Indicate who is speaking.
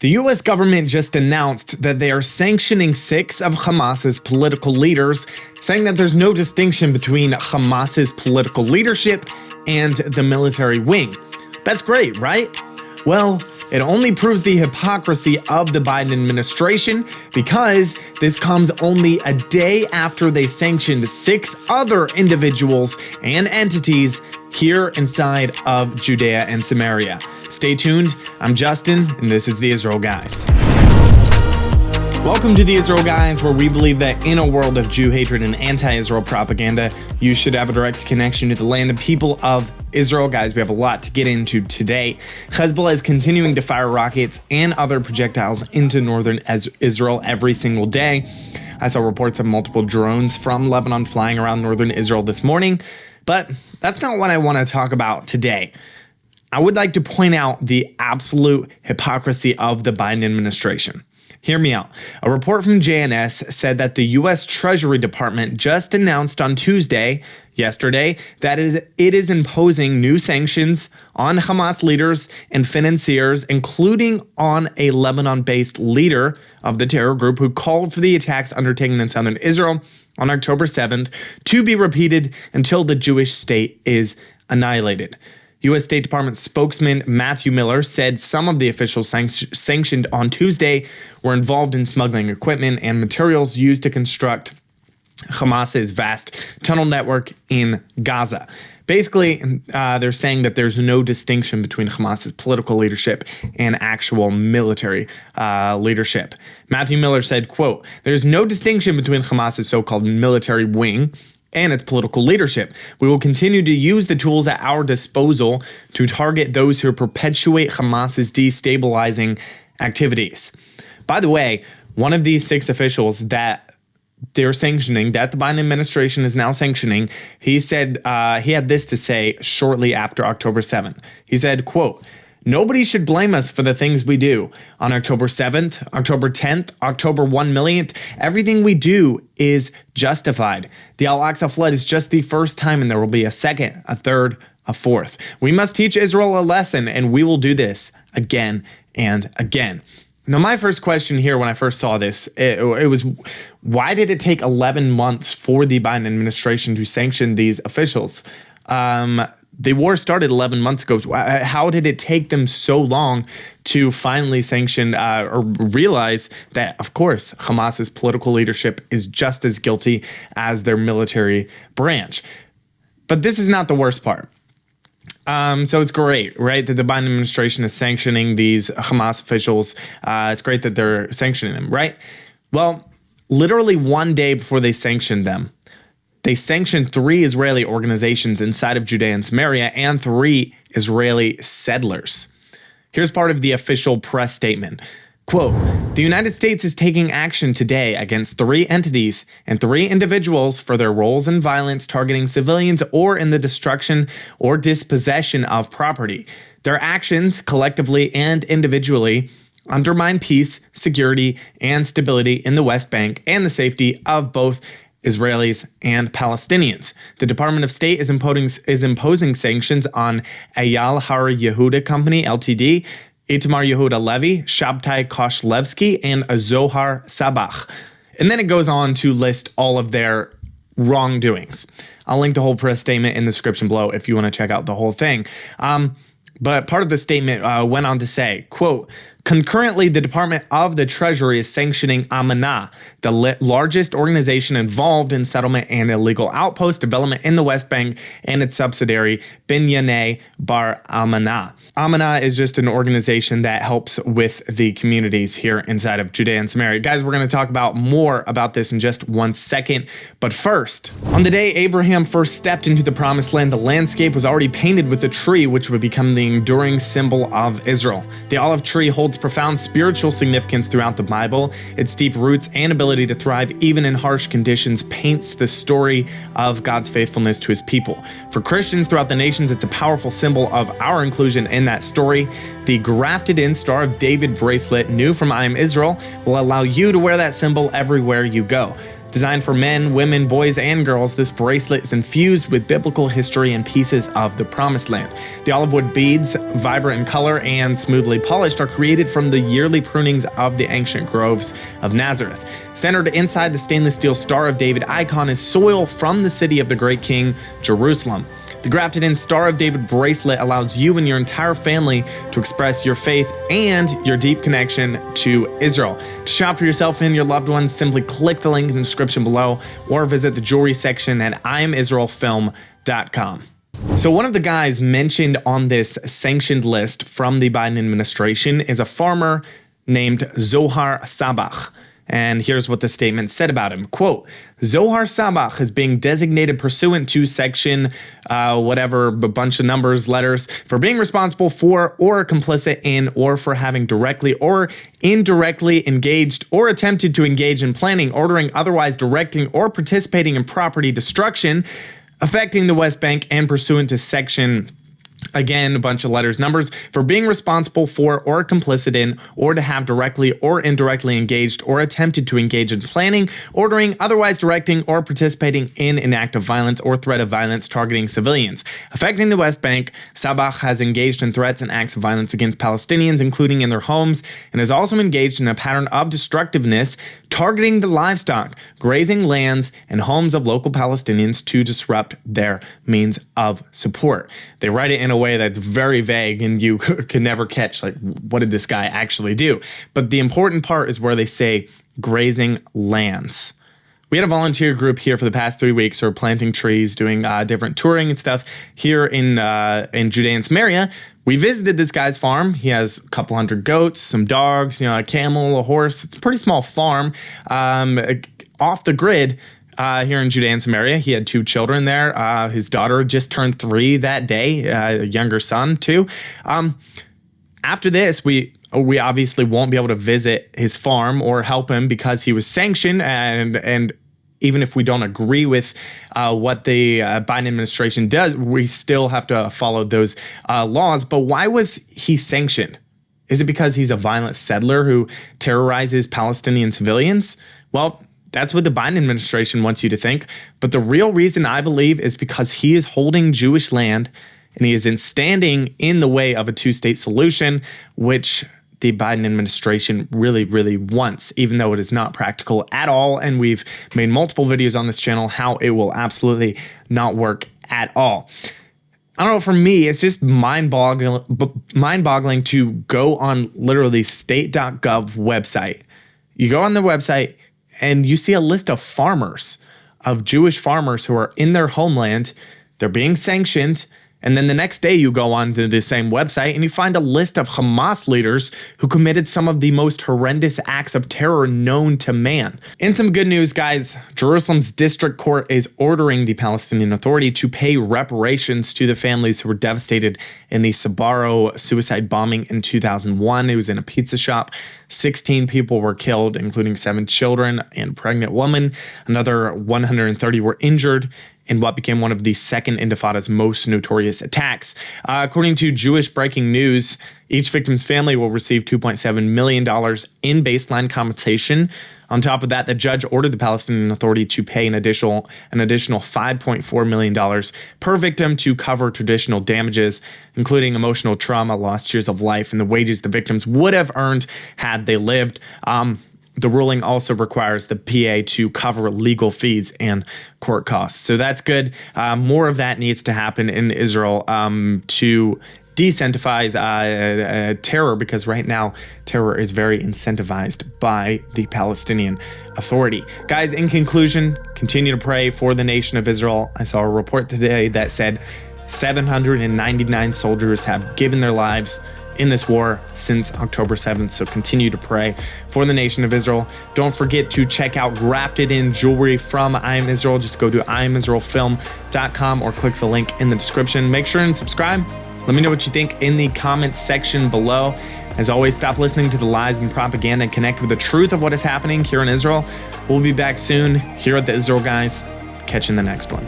Speaker 1: The US government just announced that they are sanctioning 6 of Hamas's political leaders, saying that there's no distinction between Hamas's political leadership and the military wing. That's great, right? Well, it only proves the hypocrisy of the Biden administration because this comes only a day after they sanctioned 6 other individuals and entities here inside of Judea and Samaria. Stay tuned. I'm Justin, and this is the Israel Guys. Welcome to the Israel Guys, where we believe that in a world of Jew hatred and anti-Israel propaganda, you should have a direct connection to the land and people of Israel. Guys, we have a lot to get into today. Hezbollah is continuing to fire rockets and other projectiles into northern Israel every single day. I saw reports of multiple drones from Lebanon flying around northern Israel this morning, but that's not what I want to talk about today. I would like to point out the absolute hypocrisy of the Biden administration. Hear me out. A report from JNS said that the U.S. Treasury Department just announced on yesterday, that it is imposing new sanctions on Hamas leaders and financiers, including on a Lebanon-based leader of the terror group who called for the attacks undertaken in southern Israel on October 7th to be repeated until the Jewish state is annihilated. U.S. State Department spokesman Matthew Miller said some of the officials sanctioned on Tuesday were involved in smuggling equipment and materials used to construct Hamas's vast tunnel network in Gaza. Basically, they're saying that there's no distinction between Hamas's political leadership and actual military leadership. Matthew Miller said, quote, "There's no distinction between Hamas's so-called military wing and its political leadership. We will continue to use the tools at our disposal to target those who perpetuate Hamas's destabilizing activities." By the way, one of these 6 officials that they're sanctioning, that the Biden administration is now sanctioning, he said he had this to say shortly after October 7th. He said, quote, "Nobody should blame us for the things we do. On October 7th, October 10th, October 1 millionth, everything we do is justified. The Al-Aqsa flood is just the first time, and there will be a second, a third, a fourth. We must teach Israel a lesson, and we will do this again and again." Now, my first question here when I first saw this, it was, why did it take 11 months for the Biden administration to sanction these officials? The war started 11 months ago. How did it take them so long to finally sanction or realize that, of course, Hamas's political leadership is just as guilty as their military branch? But this is not the worst part. So it's great, right, that the Biden administration is sanctioning these Hamas officials. It's great that they're sanctioning them, right? Well, literally one day before they sanctioned them, they sanctioned 3 Israeli organizations inside of Judea and Samaria and 3 Israeli settlers. Here's part of the official press statement. Quote, "The United States is taking action today against 3 entities and 3 individuals for their roles in violence targeting civilians or in the destruction or dispossession of property. Their actions, collectively and individually, undermine peace, security, and stability in the West Bank and the safety of both Israelis and Palestinians. The Department of State is imposing sanctions on Eyal Har Yehuda Company, Ltd., Itamar Yehuda Levy, Shabtai Koshlevsky, and Zohar Sabach." And then it goes on to list all of their wrongdoings. I'll link the whole press statement in the description below if you want to check out the whole thing. But part of the statement went on to say, quote, "Concurrently, the Department of the Treasury is sanctioning Amanah, the largest organization involved in settlement and illegal outpost development in the West Bank, and its subsidiary, Binyanei Bar Amanah." Amanah is just an organization that helps with the communities here inside of Judea and Samaria. Guys, we're going to talk about more about this in just 1 second. But first, on the day Abraham first stepped into the promised land, the landscape was already painted with a tree which would become the enduring symbol of Israel. The olive tree holds profound spiritual significance throughout the Bible. Its deep roots and ability to thrive even in harsh conditions paints the story of God's faithfulness to his people. For Christians throughout the nations, it's a powerful symbol of our inclusion in that story. The grafted-in Star of David bracelet, new from I Am Israel, will allow you to wear that symbol everywhere you go. Designed for men, women, boys, and girls, this bracelet is infused with biblical history and pieces of the Promised Land. The olive wood beads, vibrant in color and smoothly polished, are created from the yearly prunings of the ancient groves of Nazareth. Centered inside the stainless steel Star of David icon is soil from the city of the great king, Jerusalem. The grafted-in Star of David bracelet allows you and your entire family to express your faith and your deep connection to Israel. To shop for yourself and your loved ones, simply click the link in the description below or visit the jewelry section at IamIsraelFilm.com. So one of the guys mentioned on this sanctioned list from the Biden administration is a farmer named Zohar Sabach. And here's what the statement said about him. Quote, Zohar Sabach is being designated pursuant to section whatever, a bunch of numbers, letters, for being responsible for or complicit in or for having directly or indirectly engaged or attempted to engage in planning, ordering, otherwise directing, or participating in property destruction affecting the West Bank and pursuant to section, again, a bunch of letters, numbers, for being responsible for or complicit in or to have directly or indirectly engaged or attempted to engage in planning, ordering, otherwise directing, or participating in an act of violence or threat of violence targeting civilians. Affecting the West Bank, Sabach has engaged in threats and acts of violence against Palestinians, including in their homes, and has also engaged in a pattern of destructiveness targeting the livestock, grazing lands, and homes of local Palestinians to disrupt their means of support. They write it in a way that's very vague and you could never catch, like, what did this guy actually do? But the important part is where they say grazing lands. We had a volunteer group here for the past 3 weeks who are planting trees, doing different touring and stuff here in Judea and Samaria. We visited this guy's farm. He has a couple hundred goats, some dogs, a camel, a horse. It's a pretty small farm off the grid. Here in Judea and Samaria. He had 2 children there. His daughter just turned 3 that day, a younger son too. After this, we obviously won't be able to visit his farm or help him because he was sanctioned, and even if we don't agree with what the Biden administration does, we still have to follow those laws. But why was he sanctioned? Is it because he's a violent settler who terrorizes Palestinian civilians? Well, that's what the Biden administration wants you to think. But the real reason, I believe, is because he is holding Jewish land and he is standing in the way of a 2-state solution, which the Biden administration really, really wants, even though it is not practical at all. And we've made multiple videos on this channel how it will absolutely not work at all. I don't know, for me, it's just mind-boggling to go on literally state.gov website. You go on the website, and you see a list of farmers, of Jewish farmers who are in their homeland. They're being sanctioned. And then the next day you go on to the same website and you find a list of Hamas leaders who committed some of the most horrendous acts of terror known to man. And some good news, guys. Jerusalem's district court is ordering the Palestinian Authority to pay reparations to the families who were devastated in the Sbarro suicide bombing in 2001. It was in a pizza shop. 16 people were killed, including 7 children and pregnant women. Another 130 were injured in what became one of the Second Intifada's most notorious attacks. According to Jewish Breaking News, each victim's family will receive $2.7 million in baseline compensation. On top of that, the judge ordered the Palestinian Authority to pay an additional $5.4 million per victim to cover traditional damages, including emotional trauma, lost years of life, and the wages the victims would have earned had they lived. The ruling also requires the PA to cover legal fees and court costs. So that's good. More of that needs to happen in Israel to de-incentivize terror, because right now terror is very incentivized by the Palestinian Authority. Guys, in conclusion, continue to pray for the nation of Israel. I saw a report today that said 799 soldiers have given their lives in this war since October 7th. So continue to pray for the nation of Israel. Don't forget to check out grafted in jewelry from I Am Israel. Just go to IamIsraelFilm.com or click the link in the description. Make sure and subscribe. Let me know what you think in the comments section below. As always, stop listening to the lies and propaganda and connect with the truth of what is happening here in Israel. We'll be back soon here at the Israel Guys. Catch you in the next one.